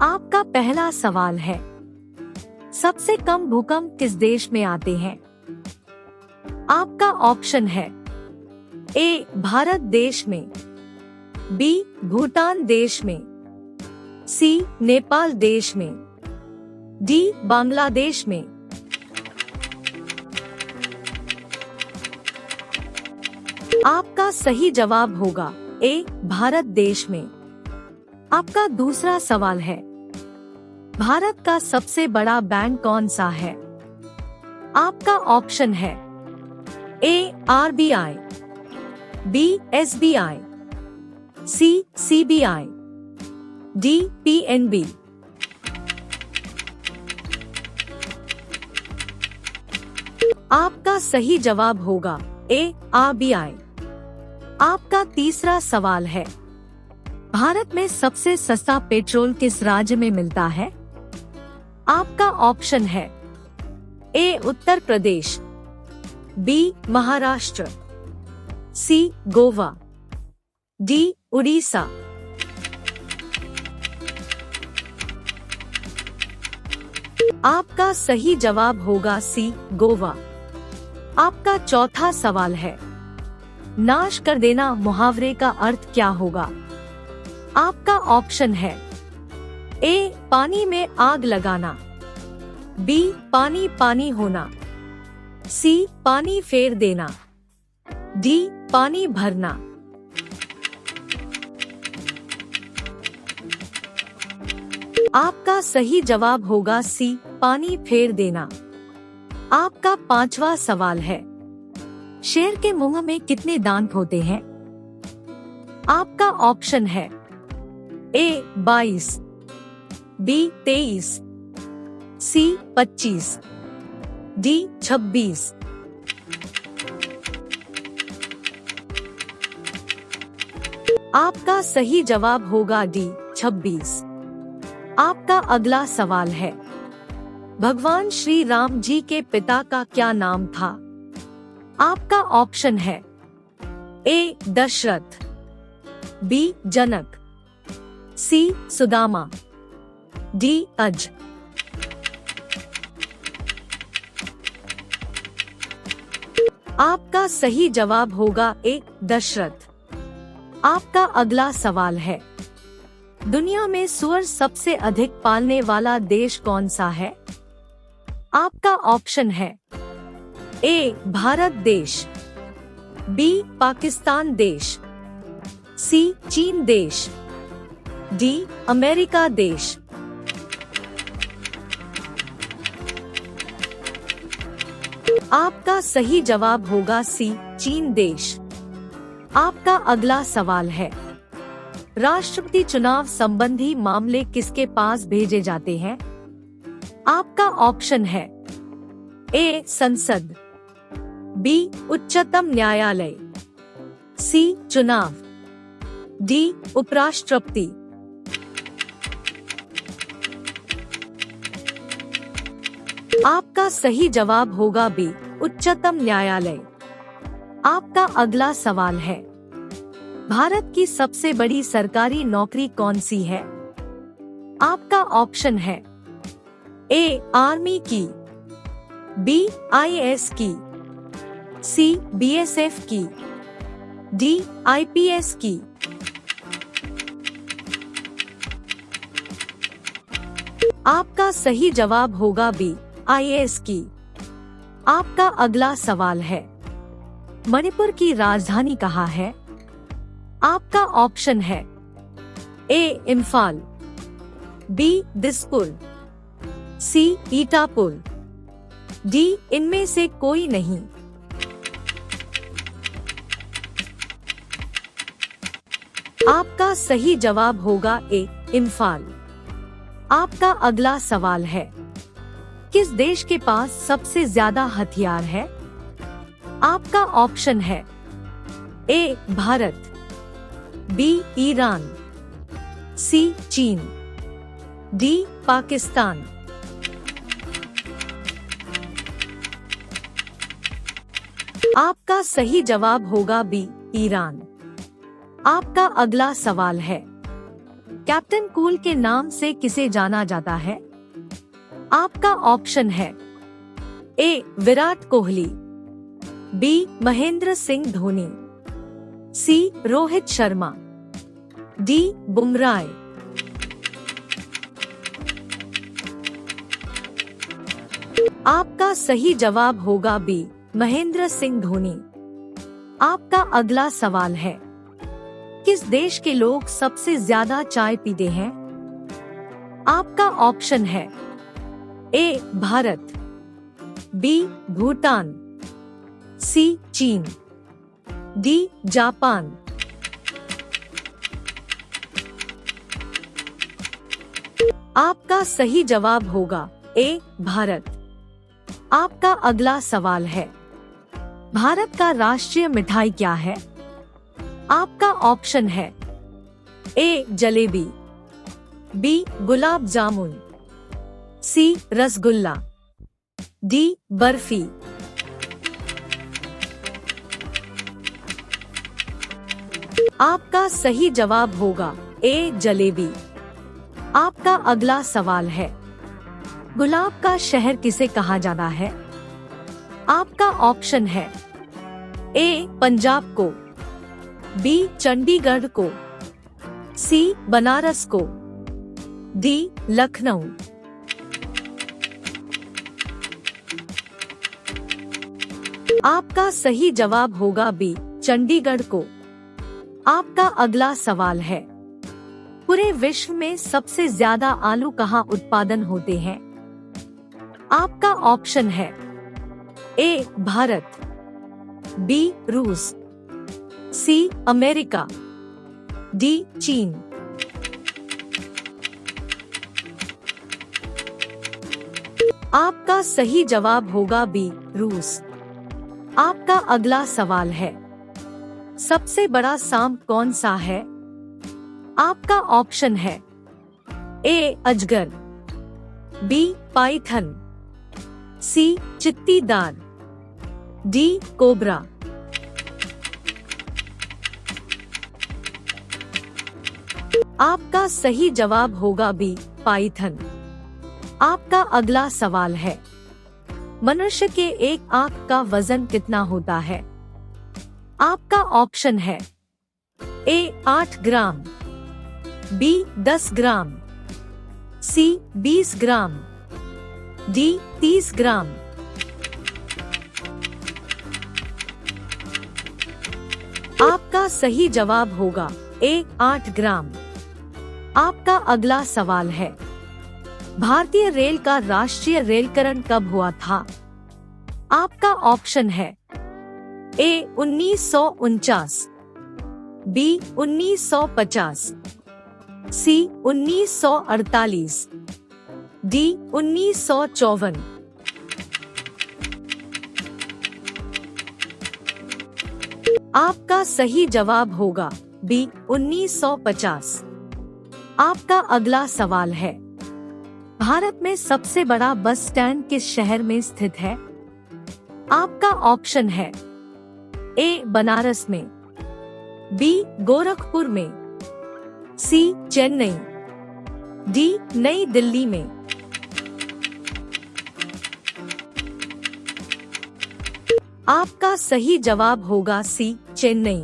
आपका पहला सवाल है, सबसे कम भूकंप किस देश में आते हैं? आपका ऑप्शन है ए भारत देश में, बी भूटान देश में, सी नेपाल देश में, डी बांग्लादेश में। आपका सही जवाब होगा ए भारत देश में। आपका दूसरा सवाल है, भारत का सबसे बड़ा बैंक कौन सा है? आपका ऑप्शन है ए आरबीआई, बी एसबीआई, सी सीबीआई, डी पीएनबी। आपका सही जवाब होगा ए आरबीआई। आपका तीसरा सवाल है, भारत में सबसे सस्ता पेट्रोल किस राज्य में मिलता है? आपका ऑप्शन है ए उत्तर प्रदेश, बी महाराष्ट्र, सी गोवा, डी उड़ीसा। आपका सही जवाब होगा सी गोवा। आपका चौथा सवाल है, नाश कर देना मुहावरे का अर्थ क्या होगा? आपका ऑप्शन है ए पानी में आग लगाना, बी पानी पानी होना, सी पानी फेर देना, डी पानी भरना। आपका सही जवाब होगा सी पानी फेर देना। आपका पांचवा सवाल है, शेर के मुंह में कितने दांत होते हैं? आपका ऑप्शन है ए 22, बी 23, सी 25, डी 26। आपका सही जवाब होगा डी 26। आपका अगला सवाल है, भगवान श्री राम जी के पिता का क्या नाम था? आपका ऑप्शन है ए दशरथ, बी जनक, सी सुदामा, डी अज। आपका सही जवाब होगा ए दशरथ। आपका अगला सवाल है, दुनिया में सूअर सबसे अधिक पालने वाला देश कौन सा है? आपका ऑप्शन है ए भारत देश, बी पाकिस्तान देश, सी चीन देश, डी अमेरिका देश। आपका सही जवाब होगा सी चीन देश। आपका अगला सवाल है, राष्ट्रपति चुनाव संबंधी मामले किसके पास भेजे जाते हैं? आपका ऑप्शन है ए संसद, बी उच्चतम न्यायालय, सी चुनाव, डी उपराष्ट्रपति। आपका सही जवाब होगा बी उच्चतम न्यायालय। आपका अगला सवाल है, भारत की सबसे बड़ी सरकारी नौकरी कौन सी है? आपका ऑप्शन है ए आर्मी की, बी आईएएस की, सी बीएसएफ की, डी आईपीएस की। आपका सही जवाब होगा बी आईएएस की। आपका अगला सवाल है, मणिपुर की राजधानी कहाँ है? आपका ऑप्शन है ए इम्फाल, बी दिसपुर, सी ईटापुर, डी इनमें से कोई नहीं। आपका सही जवाब होगा ए इम्फाल। आपका अगला सवाल है, किस देश के पास सबसे ज्यादा हथियार है? आपका ऑप्शन है ए भारत, बी ईरान, सी चीन, डी पाकिस्तान। आपका सही जवाब होगा बी ईरान। आपका अगला सवाल है, कैप्टन कूल के नाम से किसे जाना जाता है? आपका ऑप्शन है ए विराट कोहली, बी महेंद्र सिंह धोनी, सी रोहित शर्मा, डी बुमराह। आपका सही जवाब होगा बी महेंद्र सिंह धोनी। आपका अगला सवाल है, किस देश के लोग सबसे ज्यादा चाय पीते हैं? आपका ऑप्शन है ए भारत, बी भूटान, सी चीन, डी जापान। आपका सही जवाब होगा ए भारत। आपका अगला सवाल है, भारत का राष्ट्रीय मिठाई क्या है? आपका ऑप्शन है ए जलेबी, बी गुलाब जामुन, सी रसगुल्ला, डी बर्फी। आपका सही जवाब होगा ए जलेबी। आपका अगला सवाल है, गुलाब का शहर किसे कहा जाता है? आपका ऑप्शन है ए पंजाब को, बी चंडीगढ़ को, सी बनारस को, डी लखनऊ। आपका सही जवाब होगा बी चंडीगढ़ को। आपका अगला सवाल है, पूरे विश्व में सबसे ज्यादा आलू कहाँ उत्पादन होते हैं? आपका ऑप्शन है ए भारत, बी रूस, सी अमेरिका, डी चीन। आपका सही जवाब होगा बी रूस। आपका अगला सवाल है, सबसे बड़ा सांप कौन सा है? आपका ऑप्शन है ए अजगर, बी पाइथन, सी चित्तीदार, डी कोबरा। आपका सही जवाब होगा बी पाइथन। आपका अगला सवाल है, मनुष्य के एक आंख का वजन कितना होता है? आपका ऑप्शन है ए 8 ग्राम, बी 10 ग्राम, सी 20 ग्राम, डी 30 ग्राम। आपका सही जवाब होगा ए 8 ग्राम। आपका अगला सवाल है, भारतीय रेल का राष्ट्रीय रेलकरण कब हुआ था? आपका ऑप्शन है ए 1949, बी 1950, सी 1948, डी 1954। आपका सही जवाब होगा बी 1950। आपका अगला सवाल है, भारत में सबसे बड़ा बस स्टैंड किस शहर में स्थित है? आपका ऑप्शन है ए बनारस में, बी गोरखपुर में, सी चेन्नई, डी नई दिल्ली में। आपका सही जवाब होगा सी चेन्नई।